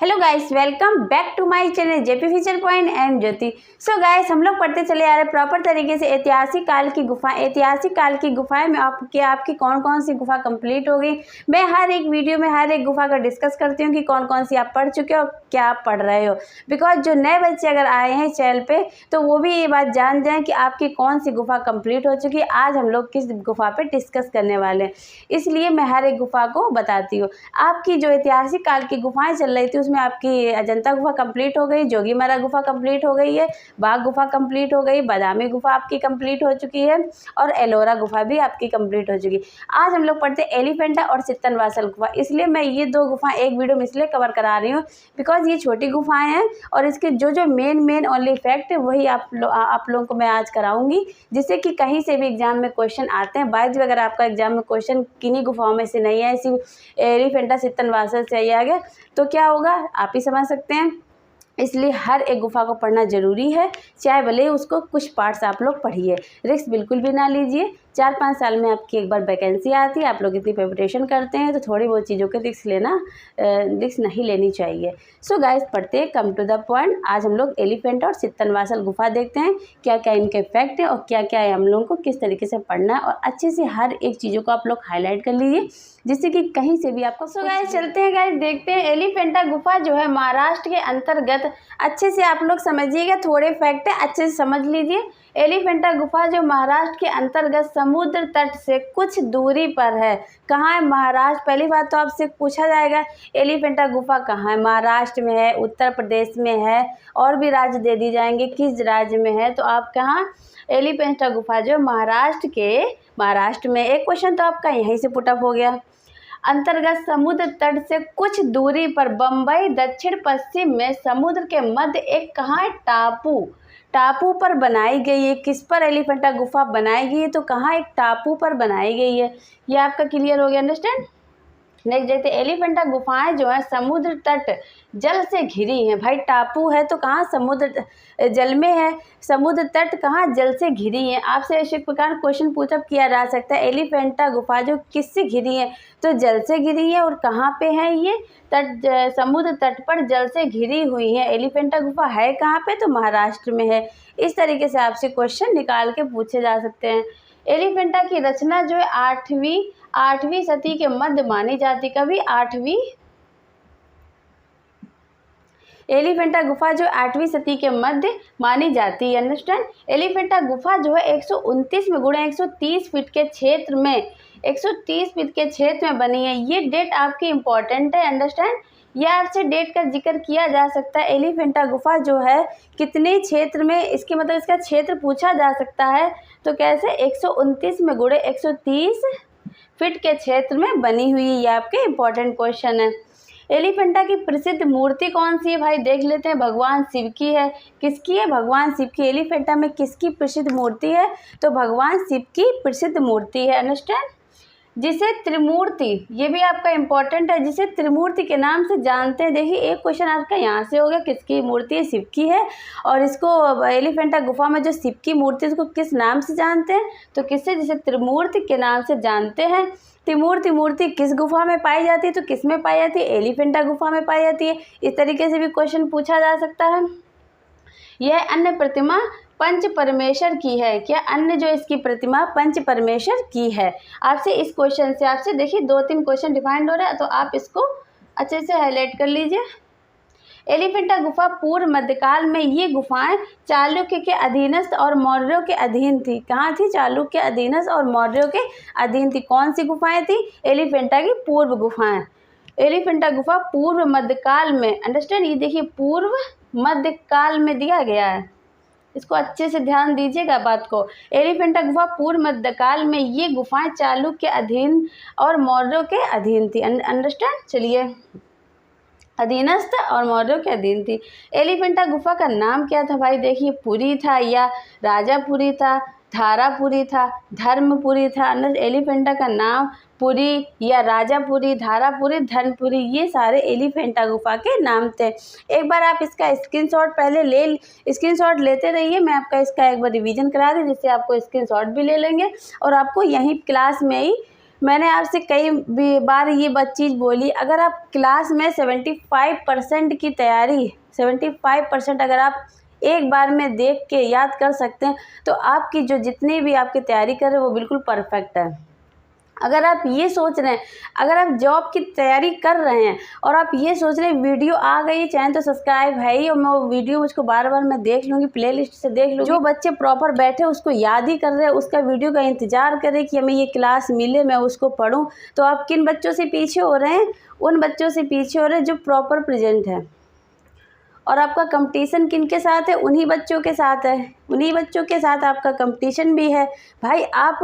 Hello guys, welcome back to my channel JP future point and Jyoti. So guys, हम लोग पढ़ते चले आ रहे प्रॉपर तरीके से ऐतिहासिक काल की गुफाएं में आपकी कौन कौन सी गुफा कंप्लीट हो गई। मैं हर एक वीडियो में हर एक गुफा का डिस्कस करती हूँ कि कौन कौन सी आप पढ़ चुके हो और क्या आप पढ़ रहे हो। बिकॉज जो नए बच्चे अगर आए हैं चैनल पे तो वो भी ये बात जान जाएँ कि आपकी कौन सी गुफा कंप्लीट हो चुकी है। आज हम लोग किस गुफा पर डिस्कस करने वाले हैं, इसलिए मैं हर एक गुफा को बताती हूँ। आपकी जो ऐतिहासिक काल की गुफाएँ चल रही थी उसमें आपकी अजंता गुफा कंप्लीट हो गई, जोगीमारा गुफा कंप्लीट हो गई है, बाघ गुफा कंप्लीट हो गई, बादामी गुफा आपकी कंप्लीट हो चुकी है और एलोरा गुफा भी आपकी कंप्लीट हो चुकी है। आज हम लोग पढ़ते हैं एलिफेंटा और चित्तनवासल गुफा। इसलिए मैं ये दो गुफा एक वीडियो में इसलिए कवर करा रही हूँ बिकॉज ये छोटी गुफाएं हैं और इसके जो मेन ओनली फैक्ट है वही आप लोगों को मैं आज कराऊंगी, जिससे कि कहीं से भी एग्जाम में क्वेश्चन आते हैं। बाय द वे, अगर आपका एग्जाम में क्वेश्चन किन्हीं गुफाओं में से नहीं है, सिर्फ एलिफेंटा चित्तनवासल से आ गया तो क्या होगा आप ही समझ सकते हैं। इसलिए हर एक गुफा को पढ़ना ज़रूरी है, चाहे भले उसको कुछ पार्ट्स आप लोग पढ़िए। रिस्क बिल्कुल भी ना लीजिए। 4-5 साल में आपकी एक बार वैकेंसी आती है, आप लोग इतनी प्रिपरेशन करते हैं तो थोड़ी बहुत चीज़ों के रिस्क नहीं लेनी चाहिए। सो गाइस, पढ़ते हैं, कम टू द पॉइंट। आज हम लोग एलिफेंटा और चित्तनवासल गुफा देखते हैं, क्या क्या इनके फैक्ट है और क्या क्या है, हम लोगों को किस तरीके से पढ़ना है और अच्छे से हर एक चीज़ों को आप लोग हाईलाइट कर लीजिए जिससे कि कहीं से भी आपको। सो गाइस, चलते हैं गाइस, देखते हैं। एलिफेंटा गुफा जो है महाराष्ट्र के अंतर्गत, अच्छे से आप लोग समझिएगा, थोड़े फैक्ट है अच्छे से समझ लीजिए। एलिफेंटा गुफा जो महाराष्ट्र के अंतर्गत समुद्र तट से कुछ दूरी पर है। कहाँ है महाराष्ट्र? पहली बात तो आपसे पूछा जाएगा एलिफेंटा गुफा कहाँ है। महाराष्ट्र में है, उत्तर प्रदेश में है, और भी राज्य दे दी जाएंगे किस राज्य में है। तो आप कहाँ, एलिफेंटा गुफा जो महाराष्ट्र में। एक क्वेश्चन तो आपका यहीं से पुटअप हो गया। अंतर्गत समुद्र तट से कुछ दूरी पर बम्बई दक्षिण पश्चिम में समुद्र के मध्य एक कहाँ है, टापू पर बनाई गई है। किस पर एलिफेंटा गुफा बनाई गई है? तो कहाँ, एक टापू पर बनाई गई है। ये आपका क्लियर हो गया, अंडरस्टैंड। नेक्स्ट देखते हैं, एलिफेंटा गुफाएं जो है समुद्र तट जल से घिरी हैं। भाई टापू है तो कहाँ, समुद्र जल में है, समुद्र तट कहाँ, जल से घिरी हैं। आपसे इस प्रकार क्वेश्चन पुटअप किया जा सकता है, एलिफेंटा गुफा जो किससे घिरी है? तो जल से घिरी है। और कहाँ पे है ये? समुद्र तट पर जल से घिरी हुई है। एलिफेंटा गुफा है कहाँ पे? तो महाराष्ट्र में है। इस तरीके से आपसे क्वेश्चन निकाल के पूछे जा सकते हैं। एलिफेंटा की रचना जो है आठवीं सदी के मध्य मानी जाती। कभी एलिफेंटा गुफा जो 8वीं सदी के मध्य मानी जाती है, अंडरस्टैंड। एलिफेंटा गुफा जो है 129 में गुणा 130 फीट के क्षेत्र में 130 फीट के क्षेत्र में बनी है। ये डेट आपकी इम्पोर्टेंट है, अंडरस्टैंड। यह आपसे डेट का जिक्र किया जा सकता है। एलिफेंटा गुफा जो है कितने क्षेत्र में, इसके मतलब इसका क्षेत्र पूछा जा सकता है। तो कैसे, 129 में गुणे 130 फीट के क्षेत्र में बनी हुई है। ये आपके इम्पोर्टेंट क्वेश्चन है। एलिफेंटा की प्रसिद्ध मूर्ति कौन सी है? भाई देख लेते हैं, भगवान शिव की है। किसकी है? भगवान शिव की। एलिफेंटा में किसकी प्रसिद्ध मूर्ति है? तो भगवान शिव की प्रसिद्ध मूर्ति है, अंडरस्टैंड। जिसे त्रिमूर्ति, ये भी आपका इम्पोर्टेंट है, जिसे त्रिमूर्ति के नाम से जानते हैं। देखिए, एक क्वेश्चन आपका यहाँ से हो गया, किसकी मूर्ति है? शिव की है। और इसको एलिफेंटा गुफा में जो शिव की मूर्ति है उसको किस नाम से जानते हैं? तो किससे? जिसे त्रिमूर्ति के नाम से जानते हैं। त्रिमूर्ति मूर्ति किस गुफा में पाई जाती है? तो किस में पाई जाती है? एलिफेंटा गुफा में पाई जाती है। इस तरीके से भी क्वेश्चन पूछा जा सकता है। यह अन्य प्रतिमा पंच परमेश्वर की है। क्या अन्य जो इसकी प्रतिमा पंच परमेश्वर की है? आपसे इस क्वेश्चन से आपसे देखिए 2-3 क्वेश्चन डिफाइंड हो रहा है, तो आप इसको अच्छे से हाईलाइट कर लीजिए। एलिफेंटा गुफा पूर्व मध्यकाल में ये गुफाएं चालुक्य के अधीनस्थ और मौर्यों के अधीन थी। कहाँ थी? चालुक्य के अधीनस्थ और मौर्यों के अधीन थी। कौन सी गुफाएं थी? एलिफेंटा की पूर्व गुफाएं। एलिफेंटा गुफा पूर्व मध्यकाल में, अंडरस्टैंड। ये देखिए, पूर्व मध्यकाल में दिया गया है, इसको अच्छे से ध्यान दीजिएगा बात को। एलिफेंटा गुफा पूर्व मध्यकाल में ये गुफाएं चालुक्य के अधीन और मौर्यों के अधीन थी, अंडरस्टैंड। चलिए, अधीनस्थ और मौर्यों के अधीन थी। एलिफेंटा गुफा का नाम क्या था? भाई देखिए, पुरी था या राजापुरी था, धारापुरी था, धर्मपुरी था। एलिफेंटा का नाम पुरी या राजापुरी, धारापुरी, धर्मपुरी, ये सारे एलिफेंटा गुफा के नाम थे। एक बार आप इसका स्क्रीनशॉट लेते रहिए। मैं आपका इसका एक बार रिवीजन करा दूँ जिससे आपको स्क्रीनशॉट भी ले लेंगे और आपको यहीं क्लास में ही मैंने आपसे कई बार ये चीज़ बोली, अगर आप क्लास में 75% की तैयारी 75% अगर आप एक बार में देख के याद कर सकते हैं तो आपकी जो जितनी भी आपकी तैयारी कर रहे हैं वो बिल्कुल परफेक्ट है। अगर आप ये सोच रहे हैं, अगर आप जॉब की तैयारी कर रहे हैं और आप ये सोच रहे हैं वीडियो आ गई, चैनल तो सब्सक्राइब है ही और मैं वो वीडियो मुझको बार बार मैं देख लूँगी, प्लेलिस्ट से देख लूँगी। जो बच्चे प्रॉपर बैठे उसको याद ही कर रहे हैं, उसका वीडियो का इंतज़ार करें कि हमें ये क्लास मिले, मैं उसको पढूँ, तो आप किन बच्चों से पीछे हो रहे हैं? उन बच्चों से पीछे हो रहे हैं जो प्रॉपर प्रेजेंट है। और आपका कंपटीशन किन के साथ है? उन्हीं बच्चों के साथ है, उन्हीं बच्चों के साथ आपका कंपटीशन भी है। भाई आप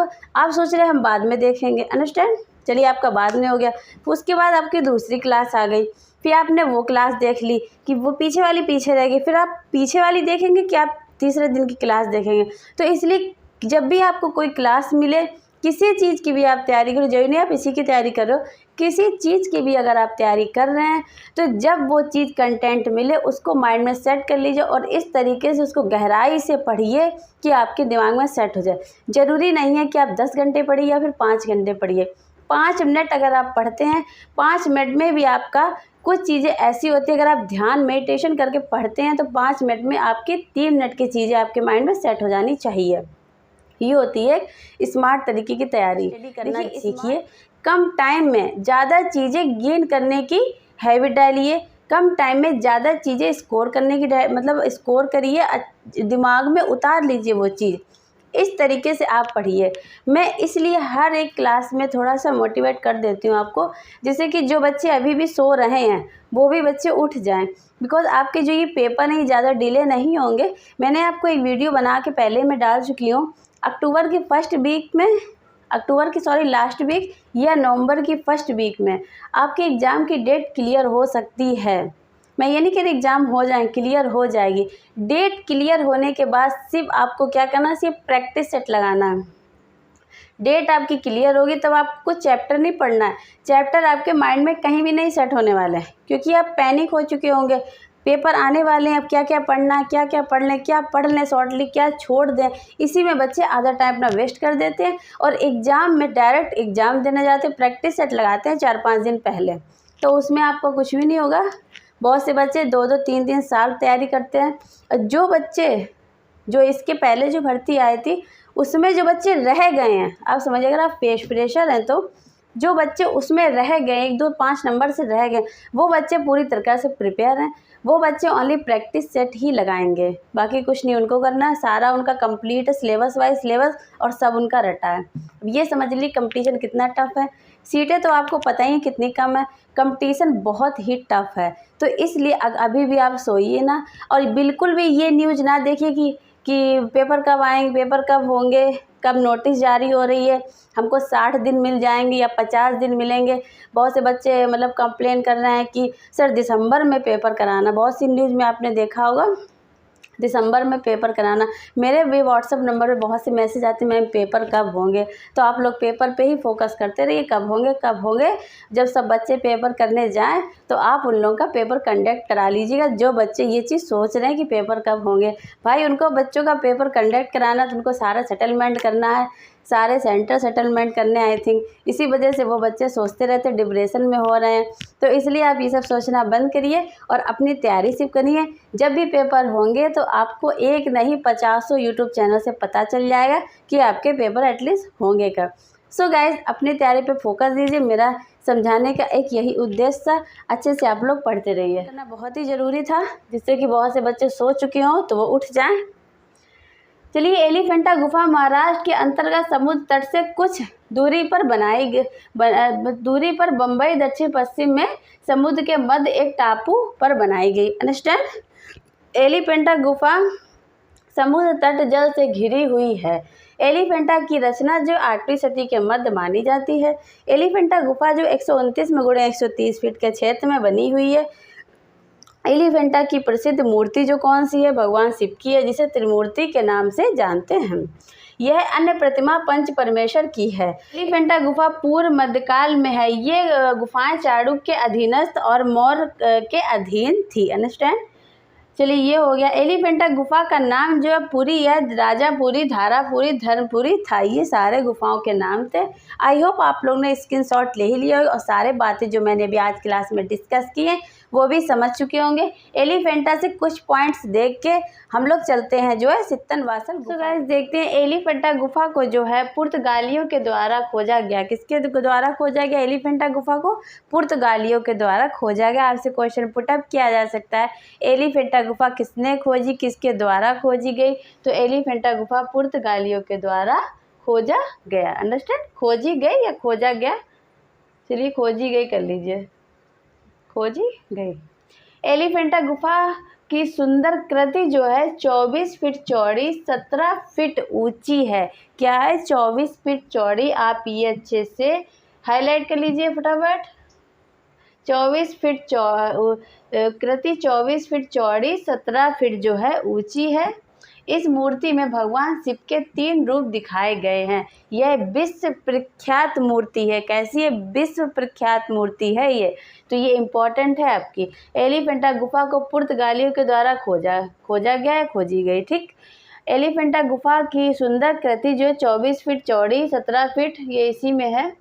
सोच रहे हैं हम बाद में देखेंगे, अंडरस्टैंड? चलिए आपका बाद में हो गया, फिर उसके बाद आपकी दूसरी क्लास आ गई, फिर आपने वो क्लास देख ली कि वो पीछे वाली पीछे रह गई, फिर आप पीछे वाली देखेंगे कि आप तीसरे दिन की क्लास देखेंगे। तो इसलिए जब भी आपको कोई क्लास मिले, किसी चीज़ की भी आप तैयारी करो, जरूरी नहीं आप इसी की तैयारी करो, किसी चीज़ की भी अगर आप तैयारी कर रहे हैं तो जब वो चीज़ कंटेंट मिले उसको माइंड में सेट कर लीजिए और इस तरीके से उसको गहराई से पढ़िए कि आपके दिमाग में सेट हो जाए। ज़रूरी नहीं है कि आप 10 घंटे पढ़िए या फिर 5 घंटे पढ़िए, 5 मिनट अगर आप पढ़ते हैं, 5 मिनट में भी आपका कुछ चीज़ें ऐसी होती है, अगर आप ध्यान मेडिटेशन करके पढ़ते हैं तो 5 मिनट में आपकी 3 मिनट की चीज़ें आपके माइंड में सेट हो जानी चाहिए। ये होती है स्मार्ट तरीके की तैयारी। करना सीखिए, कम टाइम में ज़्यादा चीज़ें गेन करने की हैबिट डालिए, कम टाइम में ज़्यादा चीज़ें स्कोर करने की मतलब स्कोर करिए, दिमाग में उतार लीजिए वो चीज़। इस तरीके से आप पढ़िए। मैं इसलिए हर एक क्लास में थोड़ा सा मोटिवेट कर देती हूँ आपको, जिससे कि जो बच्चे अभी भी सो रहे हैं वो भी बच्चे उठ जाएं, बिकॉज़ आपके जो ये पेपर हैं ज़्यादा डिले नहीं होंगे। मैंने आपको एक वीडियो बना के पहले मैं डाल चुकी हूँ, अक्टूबर की लास्ट वीक या नवंबर की फर्स्ट वीक में आपके एग्ज़ाम की डेट क्लियर हो सकती है। मैं ये नहीं कह रही एग्ज़ाम हो जाए, क्लियर हो जाएगी। डेट क्लियर होने के बाद सिर्फ आपको क्या करना है, सिर्फ प्रैक्टिस सेट लगाना है। डेट आपकी क्लियर होगी तब आपको चैप्टर नहीं पढ़ना है, चैप्टर आपके माइंड में कहीं भी नहीं सेट होने वाला है, क्योंकि आप पैनिक हो चुके होंगे, पेपर आने वाले हैं, अब क्या क्या पढ़ना है, क्या क्या पढ़ लें, क्या पढ़ लें शॉर्टली, क्या छोड़ दें। इसी में बच्चे आधा टाइम अपना वेस्ट कर देते हैं और एग्ज़ाम में डायरेक्ट एग्ज़ाम देने जाते हैं, प्रैक्टिस सेट लगाते हैं 4-5 दिन पहले, तो उसमें आपको कुछ भी नहीं होगा। बहुत से बच्चे 2-2, 3-3 साल तैयारी करते हैं। और जो बच्चे जो इसके पहले जो भर्ती आई थी उसमें जो बच्चे रह गए हैं, आप समझिए अगर आप फ्रेशर हैं तो जो बच्चे उसमें रह गए, 1, 2, 5 नंबर से रह गए, वो बच्चे पूरी तरह से प्रिपेयर हैं। वो बच्चे ओनली प्रैक्टिस सेट ही लगाएंगे, बाकी कुछ नहीं उनको करना है, सारा उनका कंप्लीट है, सिलेबस वाइज सिलेबस और सब उनका रटा है। अब ये समझ लीजिए कंपटीशन कितना टफ है। सीटें तो आपको पता ही कितनी कम है, कंपटीशन बहुत ही टफ है। तो इसलिए अभी भी आप सोइए ना, और बिल्कुल भी ये न्यूज़ ना देखिए कि पेपर कब आएंगे, पेपर कब होंगे, कब नोटिस जारी हो रही है, हमको 60 दिन मिल जाएंगे या 50 दिन मिलेंगे। बहुत से बच्चे मतलब कंप्लेन कर रहे हैं कि सर दिसंबर में पेपर कराना, बहुत सी न्यूज़ में आपने देखा होगा दिसंबर में पेपर कराना। मेरे भी व्हाट्सअप नंबर पे बहुत से मैसेज आते हैं मैम पेपर कब होंगे, तो आप लोग पेपर पे ही फोकस करते रहिए, कब होंगे। जब सब बच्चे पेपर करने जाएं तो आप उन लोगों का पेपर कंडक्ट करा लीजिएगा। जो बच्चे ये चीज़ सोच रहे हैं कि पेपर कब होंगे, भाई उनको बच्चों का पेपर कंडक्ट कराना तो उनको सारा सेटलमेंट करना है, सारे सेंटर सेटलमेंट करने आई थिंक, इसी वजह से वो बच्चे सोचते रहते डिप्रेशन में हो रहे हैं। तो इसलिए आप ये सब सोचना बंद करिए और अपनी तैयारी सिर्फ करिए। जब भी पेपर होंगे तो आपको एक नहीं 50 यूट्यूब चैनल से पता चल जाएगा कि आपके पेपर एटलीस्ट होंगे कब। सो गाइज अपनी तैयारी पे फोकस दीजिए, मेरा समझाने का एक यही उद्देश्य था। अच्छे से आप लोग पढ़ते रहिए, करना बहुत ही ज़रूरी था, जिससे कि बहुत से बच्चे सो चुके हों तो वो उठ जाएँ। चलिए, एलिफेंटा गुफा महाराष्ट्र के अंतर्गत समुद्र तट से कुछ दूरी पर बम्बई दक्षिण पश्चिम में समुद्र के मध्य एक टापू पर बनाई गई। अंडरस्टैंड? एलिफेंटा गुफा समुद्र तट जल से घिरी हुई है। एलिफेंटा की रचना जो 8वीं सदी के मध्य मानी जाती है। एलिफेंटा गुफा जो 129 में गुणे 130 फीट के क्षेत्र में बनी हुई है। एलिफेंटा की प्रसिद्ध मूर्ति जो कौन सी है, भगवान शिव की है, जिसे त्रिमूर्ति के नाम से जानते हैं। यह अन्य प्रतिमा पंच परमेश्वर की है। एलिफेंटा गुफा पूर्व मध्यकाल में है। ये गुफाएं चाणक्य के अधीनस्थ और मौर्य के अधीन थी। अंडरस्टैंड? चलिए ये हो गया। एलिफेंटा गुफा का नाम जो है पुरी है, राजापुरी, धारापुरी, धर्मपुरी था, ये सारे गुफाओं के नाम थे। आई होप आप लोग ने स्क्रीनशॉट ले ही लिया होगा और सारे बातें जो मैंने अभी आज क्लास में डिस्कस की हैं वो भी समझ चुके होंगे। एलिफेंटा से कुछ पॉइंट्स देख के हम लोग चलते हैं जो है सित्तनवासल गुफा। तो गाइस देखते हैं एलिफेंटा गुफा को जो है पुर्तगालियों के द्वारा खोजा गया। किसके द्वारा खोजा गया? एलिफेंटा गुफा को पुर्तगालियों के द्वारा खोजा गया। आपसे क्वेश्चन पुटअप किया जा सकता है, एलिफेंटा गुफा किसने खोजी, किसके द्वारा खोजी गई? तो एलिफेंटा गुफा पुर्तगालियों के द्वारा खोजा गया। अंडरस्टैंड? खोजी गई या खोजा गया? चलिए खोजी गई कर लीजिए, खोजी गई। एलिफेंटा गुफा की सुंदर कृति जो है 24 फीट चौड़ी, 17 फीट ऊंची है। क्या है? 24 फीट चौड़ी। आप ये अच्छे से हाईलाइट कर लीजिए फटाफट। 24 फीट कृति 24 फीट चौड़ी, 17 फीट जो है ऊंची है। इस मूर्ति में भगवान शिव के 3 रूप दिखाए गए हैं। यह विश्व प्रख्यात मूर्ति है। कैसी है? विश्व प्रख्यात मूर्ति है ये, तो ये इम्पोर्टेंट है आपकी। एलिफेंटा गुफा को पुर्तगालियों के द्वारा खोजा गया है, खोजी गई। ठीक। एलिफेंटा गुफा की सुंदर कृति जो है 24 फीट चौड़ी, 17 फीट, ये इसी में है।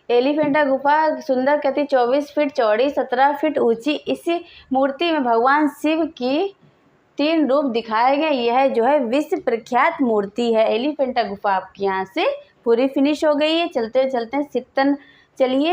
एलिफेंटा गुफा सुंदर कृति 24 फीट चौड़ी, 17 फीट ऊंची। इसी मूर्ति में भगवान शिव की 3 रूप दिखाए गए। यह जो है विश्व प्रख्यात मूर्ति है। एलिफेंटा गुफा आपकी यहाँ से पूरी फिनिश हो गई है। चलते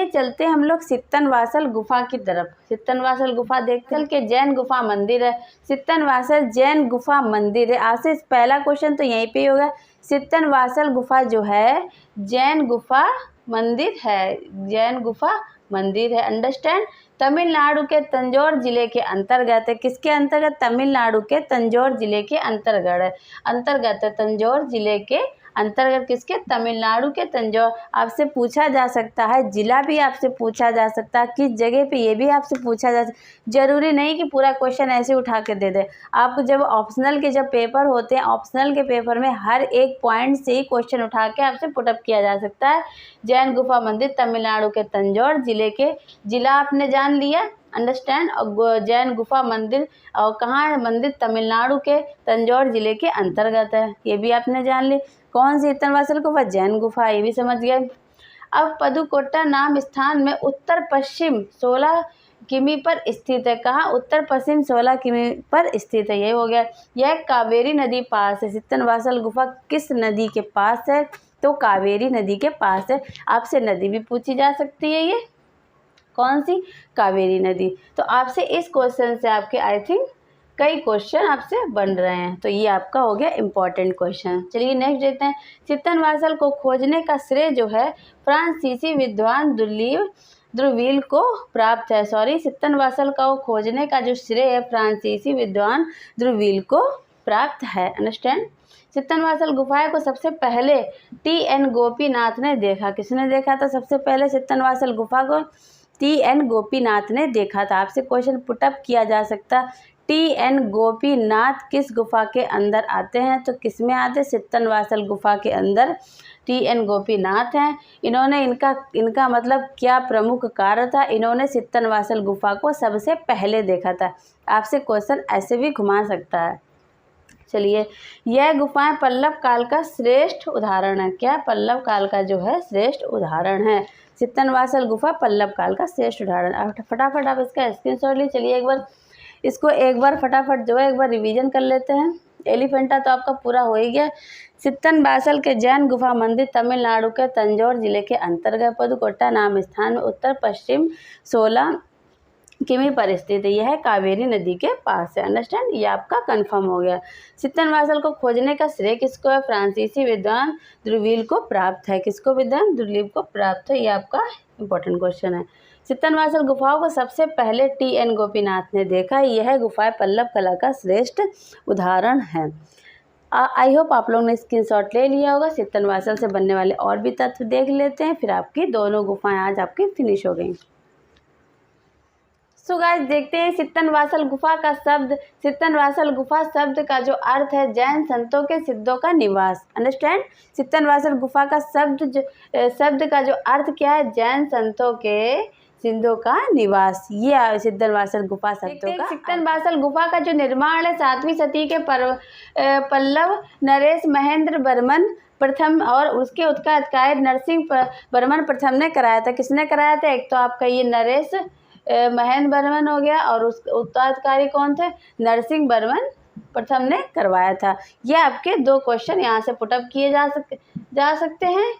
चलते हम लोग सित्तनवासल गुफा की तरफ। सित्तनवासल गुफा देखते हैं कि जैन गुफा मंदिर है। सित्तनवासल जैन गुफा मंदिर है। आज से पहला क्वेश्चन तो यहीं पे ही होगा। सित्तनवासल गुफा जो है जैन गुफा मंदिर है, जैन गुफा मंदिर है। अंडरस्टैंड? तमिलनाडु के तंजौर जिले के अंतर्गत है। किसके अंतर्गत? तमिलनाडु के तंजौर जिले के अंतर्गत है। तंजौर जिले के अंतर्गत किसके? तमिलनाडु के तंजौर। आपसे पूछा जा सकता है, जिला भी आपसे पूछा जा सकता है, किस जगह पे, ये भी आपसे पूछा जा सकता है। जरूरी नहीं कि पूरा क्वेश्चन ऐसे उठा के दे दे आपको। जब ऑप्शनल के जब पेपर होते हैं, ऑप्शनल के पेपर में हर एक पॉइंट से ही क्वेश्चन उठा के आपसे पुटअप किया जा सकता है। जैन गुफा मंदिर तमिलनाडु के तंजौर जिले के, जिला आपने जान लिया। अंडरस्टैंड? और जैन गुफा मंदिर और कहाँ है मंदिर? तमिलनाडु के तंजौर जिले के अंतर्गत है, ये भी आपने जान ली। कौन सी? सित्तनवासल गुफा, जैन गुफा, ये भी समझ गए। अब पदुकोट्टा नाम स्थान में उत्तर पश्चिम 16 किमी पर स्थित है। कहाँ? उत्तर पश्चिम 16 किमी पर स्थित है। ये हो गया। यह कावेरी नदी पास है। सित्तनवासल गुफा किस नदी के पास है? तो कावेरी नदी के पास है। आपसे नदी भी पूछी जा सकती है, ये कौन सी? कावेरी नदी। तो आपसे इस क्वेश्चन से आपके आई थिंक कई क्वेश्चन आपसे बन रहे हैं, तो ये आपका हो गया इम्पॉर्टेंट क्वेश्चन। चलिए नेक्स्ट देखते हैं। सित्तनवासल को खोजने का श्रेय जो है फ्रांसीसी विद्वान द्रुविल को प्राप्त है। सित्तनवासल का खोजने का जो श्रेय है फ्रांसीसी विद्वान द्रुविल को प्राप्त है। अंडरस्टैंड? सित्तनवासल गुफाएं को सबसे पहले T.N. गोपीनाथ ने देखा। किसने देखा था सबसे पहले सित्तनवासल गुफा को? T.N. गोपीनाथ ने देखा था। आपसे क्वेश्चन पुटअप किया जा सकता। T.N. गोपीनाथ किस गुफा के अंदर आते हैं? तो किस में आते हैं? सित्तनवासल गुफा के अंदर T.N. गोपीनाथ हैं। इन्होंने इनका मतलब क्या प्रमुख कार्य था? इन्होंने सित्तनवासल गुफा को सबसे पहले देखा था। आपसे क्वेश्चन ऐसे भी घुमा सकता है। चलिए, यह गुफाएं पल्लव काल का श्रेष्ठ उदाहरण है। क्या? पल्लव काल का जो है श्रेष्ठ उदाहरण है। सित्तनवासल गुफा पल्लव काल का श्रेष्ठ उदाहरण। फटाफट आप इसका स्क्रीनशॉट लीजिए। चलिए एक बार फटाफट जो है एक बार रिवीजन कर लेते हैं। एलिफेंटा तो आपका पूरा हो ही गया। सित्तनवासल के जैन गुफा मंदिर तमिलनाडु के तंजौर जिले के अंतर्गत पदुकोट्टा नाम स्थान में उत्तर पश्चिम 16 किमी पर स्थित है। यह कावेरी नदी के पास है। अंडरस्टैंड? ये आपका कंफर्म हो गया। सित्तनवासल को खोजने का श्रेय किसको है? फ्रांसीसी विद्वान द्रुविल को प्राप्त है। किसको? विद्वान द्रुविल को प्राप्त है। ये आपका इंपॉर्टेंट क्वेश्चन है। सित्तनवासल गुफाओं को सबसे पहले T.N. गोपीनाथ ने देखा। यह गुफाएं पल्लव कला का श्रेष्ठ उदाहरण है। आई होप आप लोगों ने स्क्रीनशॉट ले लिया होगा। सित्तनवासल से बनने वाले और भी तत्व देख लेते हैं, फिर आपकी दोनों गुफाएं आज आपकी फिनिश हो गई। सो गाइस देखते हैं सित्तनवासल गुफा का शब्द। सित्तनवासल गुफा शब्द का जो अर्थ है जैन संतों के सिद्धों का निवास। अंडरस्टैंड? सित्तनवासल गुफा का शब्द का जो अर्थ क्या है? जैन संतों के सिद्धों का निवास, ये सिद्धनवासल गुफा शब्दों का। सिद्धनवासल गुफा का जो निर्माण है 7वीं सदी के पल्लव नरेश महेंद्र वर्मन प्रथम और उसके उत्तराधिकारी नरसिंह वर्मन प्रथम ने कराया था। किसने कराया था? एक तो आपका ये नरेश महेंद्र वर्मन हो गया और उस उत्तराधिकारी कौन थे? नरसिंह वर्मन प्रथम ने करवाया था। ये आपके 2 क्वेश्चन यहाँ से पुटअप किए जा सकते हैं।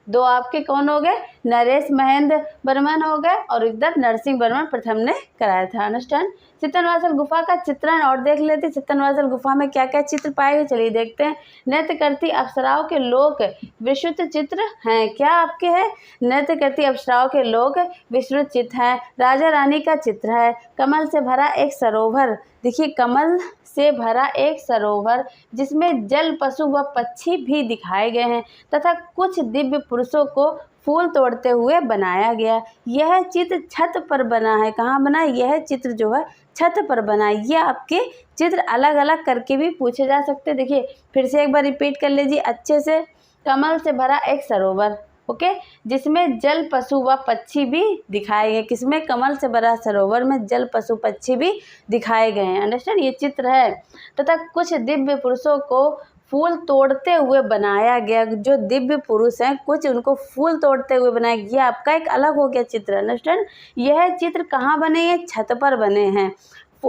2 आपके कौन हो गए? नरेश महेंद्र वर्मन हो गए और इधर नरसिंह वर्मन प्रथम ने कराया था। अंडरस्टैंड। सिद्धनवासल गुफा का चित्रण और देख लेते। सिद्धनवासल गुफा में क्या क्या चित्र पाए गए, चलिए देखते हैं। नृत्य करती अप्सराओं के लोक विस्तृत चित्र हैं। क्या आपके है? नृत्य करती अप्सराओं के लोक विस्तृत चित्र हैं। राजा रानी का चित्र है। कमल से भरा एक सरोवर, देखिए कमल से भरा एक सरोवर जिसमें जल, पशु व पक्षी भी दिखाए गए हैं तथा कुछ दिव्य पुरुषों को फूल तोड़ते हुए बनाया गया। यह चित्र छत पर बना है। कहाँ बना है? यह चित्र जो है छत पर बना है। ये आपके चित्र अलग अलग करके भी पूछे जा सकते हैं। देखिए फिर से एक बार रिपीट कर लीजिए अच्छे से। कमल से भरा एक सरोवर, ओके, जिसमें जल, पशु व पक्षी भी दिखाए गए। किसमें? कमल से भरा सरोवर में जल, पशु, पक्षी भी दिखाए गए हैं। अंडरस्टैंड। ये चित्र है तथा कुछ दिव्य पुरुषों को फूल तोड़ते हुए बनाया गया। जो दिव्य पुरुष हैं कुछ उनको फूल तोड़ते हुए बनाया गया। ये आपका एक अलग हो गया चित्र। अंडरस्टैंड। यह चित्र कहाँ बने हैं? छत पर बने हैं।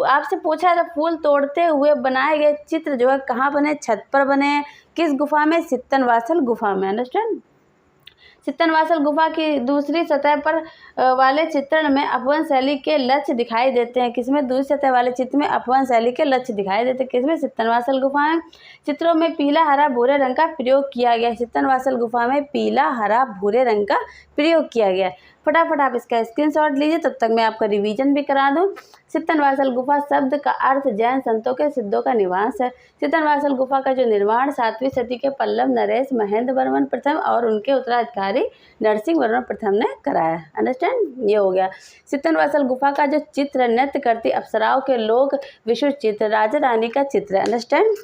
आपसे पूछा था फूल तोड़ते हुए बनाए गए चित्र जो है कहाँ बने? छत पर बने हैं। किस गुफा में? सिद्धनवासल गुफा में। अंडरस्टैंड। सिद्धनवासल गुफा की दूसरी सतह पर वाले चित्रण में अपवन शैली के लक्ष्य दिखाई देते हैं। किसमें? दूसरी सतह वाले चित्र में अपवन शैली के लक्ष्य दिखाई देते हैं। किसमें? सिद्धनवासल गुफा में। चित्रों में पीला, हरा, भूरे रंग का प्रयोग किया गया। सिद्धनवासल गुफा में पीला, हरा, भूरे रंग का प्रयोग किया गया। फटाफट आप इसका स्क्रीनशॉट लीजिए, तब तक मैं आपका रिवीजन भी करा दूं। सिद्धनवासल गुफा शब्द का अर्थ जैन संतों के सिद्धों का निवास है। सिद्धनवासल गुफा का जो निर्माण 7वीं सदी के पल्लव नरेश महेंद्र वर्मन प्रथम और उनके उत्तराधिकारी नरसिंह वर्मन प्रथम ने कराया। अंडरस्टैंड। ये हो गया। सिद्धनवासल गुफा का जो चित्र नृत्य करती अप्सराओं के लोक विशुद्ध चित्र, राजा रानी का चित्र। अंडरस्टैंड।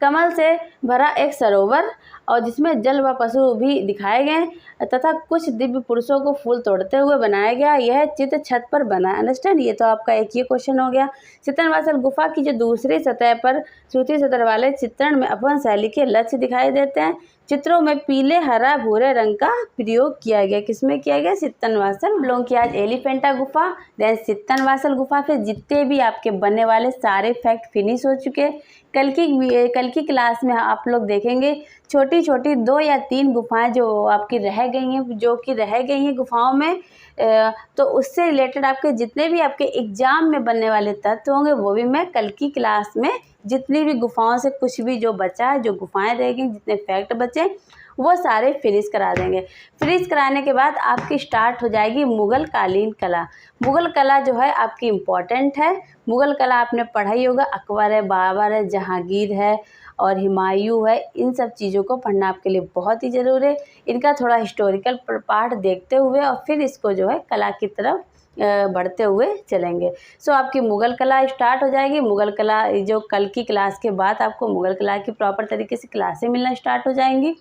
कमल से भरा एक सरोवर और जिसमें जल व पशु भी दिखाए गए तथा कुछ दिव्य पुरुषों को फूल तोड़ते हुए बनाया गया। यह चित्र छत पर बना। अंडरस्टैंड। ये तो आपका एक ये क्वेश्चन हो गया। सिद्धनवासल गुफा की जो दूसरी सतह पर सूती सतह वाले चित्रण में अपवन शैली के लक्ष्य दिखाई देते हैं। चित्रों में पीले, हरा, भूरे रंग का प्रयोग किया गया। किसमें किया गया? सिद्धनवासल। हम लोगों की आज एलिफेंटा गुफा, देन सिद्धनवासल गुफा से जितने भी आपके बनने वाले सारे फैक्ट फिनिश हो चुके। कल की क्लास में आप लोग देखेंगे छोटी छोटी 2 या 3 गुफाएं जो आपकी रह गई हैं गुफाओं में, तो उससे रिलेटेड आपके जितने भी आपके एग्जाम में बनने वाले तत्व होंगे वो भी मैं कल की क्लास में जितनी भी गुफाओं से कुछ भी जो बचा है, जो गुफाएं रह गई, जितने फैक्ट बचे वो सारे फिनिश करा देंगे। फिनिश कराने के बाद आपकी स्टार्ट हो जाएगी मुग़ल कालीन कला। मुग़ल कला जो है आपकी इम्पॉर्टेंट है। मुग़ल कला आपने पढ़ाई होगा। अकबर है, बाबर है, जहांगीर है और हुमायूं है। इन सब चीज़ों को पढ़ना आपके लिए बहुत ही ज़रूरी है। इनका थोड़ा हिस्टोरिकल पार्ट देखते हुए और फिर इसको जो है कला की तरफ बढ़ते हुए चलेंगे। सो आपकी मुग़ल कला स्टार्ट हो जाएगी। मुग़ल कला जो कल की क्लास के बाद आपको मुग़ल कला की प्रॉपर तरीके से क्लासें मिलना स्टार्ट हो जाएंगी।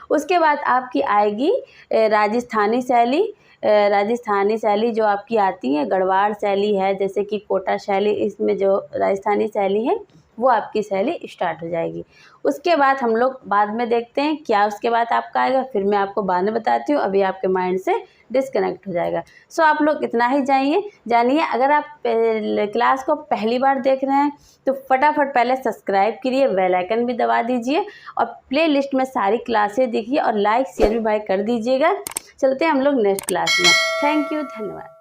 उसके बाद आपकी आएगी राजस्थानी शैली। राजस्थानी शैली जो आपकी आती है, गढ़वाड़ शैली है, जैसे कि कोटा शैली, इसमें जो राजस्थानी शैली है वो आपकी शैली स्टार्ट हो जाएगी। उसके बाद हम लोग बाद में देखते हैं क्या उसके बाद आपका आएगा, फिर मैं आपको बाद में बताती हूँ। अभी आपके माइंड से डिस्कनेक्ट हो जाएगा। सो आप लोग इतना ही जानिए। अगर आप क्लास को पहली बार देख रहे हैं तो फटाफट पहले सब्सक्राइब करिए, बेल आइकन भी दबा दीजिए और प्लेलिस्ट में सारी क्लासें देखिए और लाइक शेयर भी भाई कर दीजिएगा। चलते हैं हम लोग नेक्स्ट क्लास में। थैंक यू, धन्यवाद।